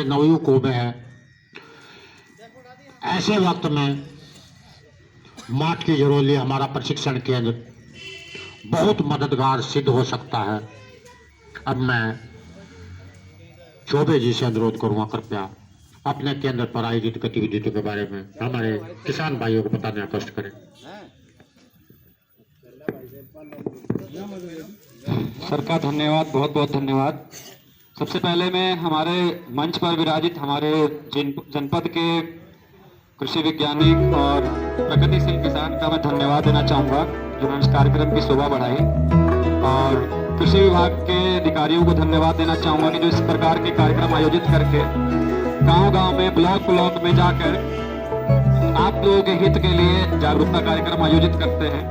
नवयुवकों में है। ऐसे वक्त में माठ की जरोली हमारा प्रशिक्षण केंद्र बहुत मददगार सिद्ध हो सकता है। अब मैं चौबे जी से अनुरोध करूंगा, कृपया अपने केंद्र पर आयोजित गतिविधियों के बारे में हमारे किसान भाइयों को बताने का कष्ट करें। सर का धन्यवाद, बहुत बहुत धन्यवाद। सबसे पहले मैं हमारे मंच पर विराजित हमारे जनपद के कृषि वैज्ञानिक और प्रगतिशील किसान का मैं धन्यवाद देना चाहूँगा जिन्होंने इस कार्यक्रम की शोभा बढ़ाई, और कृषि विभाग के अधिकारियों को धन्यवाद देना चाहूँगा कि जो इस प्रकार के कार्यक्रम आयोजित करके गांव-गांव में ब्लॉक में जाकर आप लोगों के हित के लिए जागरूकता कार्यक्रम आयोजित करते हैं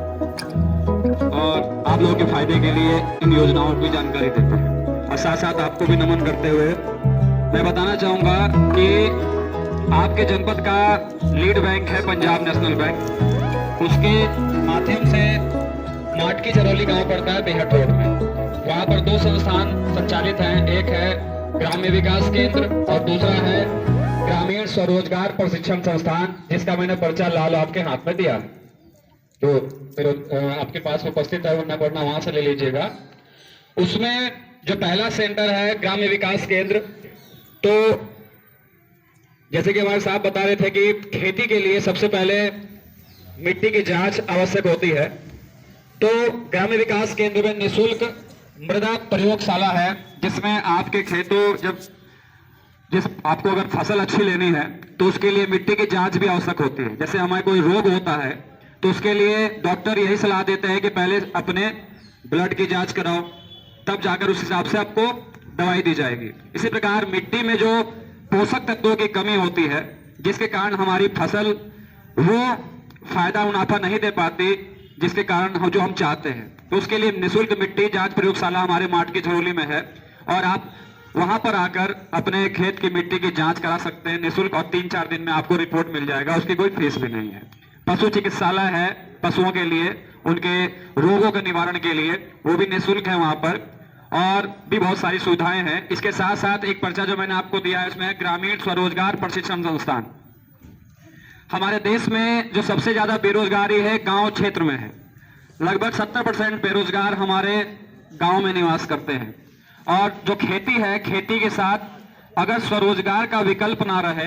और आप लोगों के फायदे के लिए इन योजनाओं की जानकारी देते हैं। और साथ साथ आपको भी नमन करते हुए मैं बताना चाहूँगा कि आपके जनपद का लीड बैंक है पंजाब नेशनल बैंक। उसके माध्यम से माठ की जरौली गांव पड़ता है बेहट रोड में। वहां पर दो संस्थान संचालित हैं, एक है ग्राम्य विकास केंद्र और दूसरा है ग्रामीण स्वरोजगार प्रशिक्षण संस्थान, जिसका मैंने पर्चा लाल आपके हाथ में दिया है, जो आपके पास उपस्थित है, वरना वहां से ले लीजिएगा। उसमें जो पहला सेंटर है ग्राम्य विकास केंद्र, तो जैसे कि हमारे साहब बता रहे थे कि खेती के लिए सबसे पहले मिट्टी की जांच आवश्यक होती है, तो ग्राम्य विकास केंद्र में निःशुल्क मृदा प्रयोगशाला है, जिसमें आपके खेतों आपको अगर फसल अच्छी लेनी है तो उसके लिए मिट्टी की जांच भी आवश्यक होती है। जैसे हमें कोई रोग होता है तो उसके लिए डॉक्टर यही सलाह देते हैं कि पहले अपने ब्लड की जांच कराओ, तब जाकर उस हिसाब से आपको दवाई दी जाएगी। इसी प्रकार मिट्टी में जो पोषक तत्वों की कमी होती है, जिसके कारण हमारी फसल वो फायदा मुनाफा नहीं दे पाती जिसके कारण जो हम चाहते हैं, तो उसके लिए निःशुल्क मिट्टी जांच प्रयोगशाला हमारे माठ की झरोली में है और आप वहां पर आकर अपने खेत की मिट्टी की जांच करा सकते हैं निःशुल्क, और 3-4 दिन में आपको रिपोर्ट मिल जाएगा। उसकी कोई फीस भी नहीं है। पशु चिकित्सालय है पशुओं के लिए, उनके रोगों के निवारण के लिए, वो भी निःशुल्क है वहां पर, और भी बहुत सारी सुविधाएं हैं। इसके साथ साथ एक पर्चा जो मैंने आपको दिया है, इसमें ग्रामीण स्वरोजगार प्रशिक्षण संस्थान। हमारे देश में जो सबसे ज्यादा बेरोजगारी है गांव क्षेत्र में है। लगभग 70% बेरोजगार हमारे गांव में निवास करते हैं, और जो खेती है, खेती के साथ अगर स्वरोजगार का विकल्प ना रहे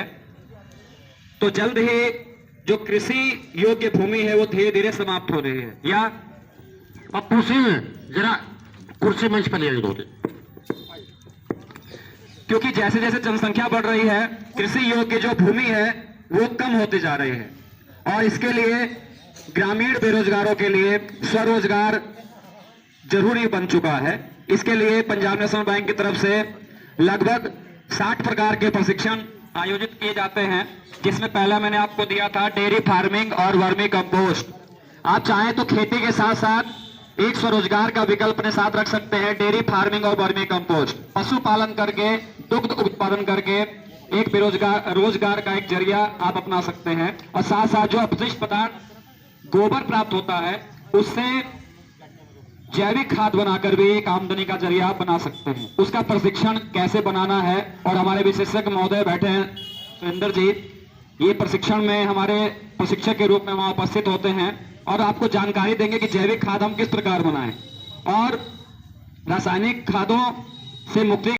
तो जल्द ही जो कृषि योग्य भूमि है वो धीरे धीरे समाप्त हो रही है। या अब कुर्सी में जरा कुर्सी मंच पर ले होते, क्योंकि जैसे जैसे जनसंख्या बढ़ रही है कृषि योग्य जो भूमि है वो कम होती जा रही है, और इसके लिए ग्रामीण बेरोजगारों के लिए स्वरोजगार जरूरी बन चुका है। इसके लिए पंजाब नेशनल बैंक की तरफ से लगभग 60 प्रकार के प्रशिक्षण आयोजित किए जाते हैं, जिसमें पहला मैंने आपको दिया था डेयरी फार्मिंग और वर्मी कंपोस्ट। आप चाहें तो खेती के साथ साथ एक स्वरोजगार का विकल्प अपने साथ रख सकते हैं, डेयरी फार्मिंग और वर्मी कंपोस्ट। पशुपालन करके, दुग्ध उत्पादन करके एक बेरोजगार रोजगार का एक जरिया आप अपना सकते हैं, और साथ साथ जो अपशिष्ट पदार्थ गोबर प्राप्त होता है उससे जैविक खाद बनाकर भी एक आमदनी का जरिया आप बना सकते हैं। उसका प्रशिक्षण कैसे बनाना है, और हमारे विशेषज्ञ महोदय बैठे हैं सुरेंद्र जी, ये प्रशिक्षण में हमारे प्रशिक्षक के रूप में वहां उपस्थित होते हैं और आपको जानकारी देंगे कि जैविक खाद हम किस प्रकार बनाएं और रासायनिक खादों से मुक्ति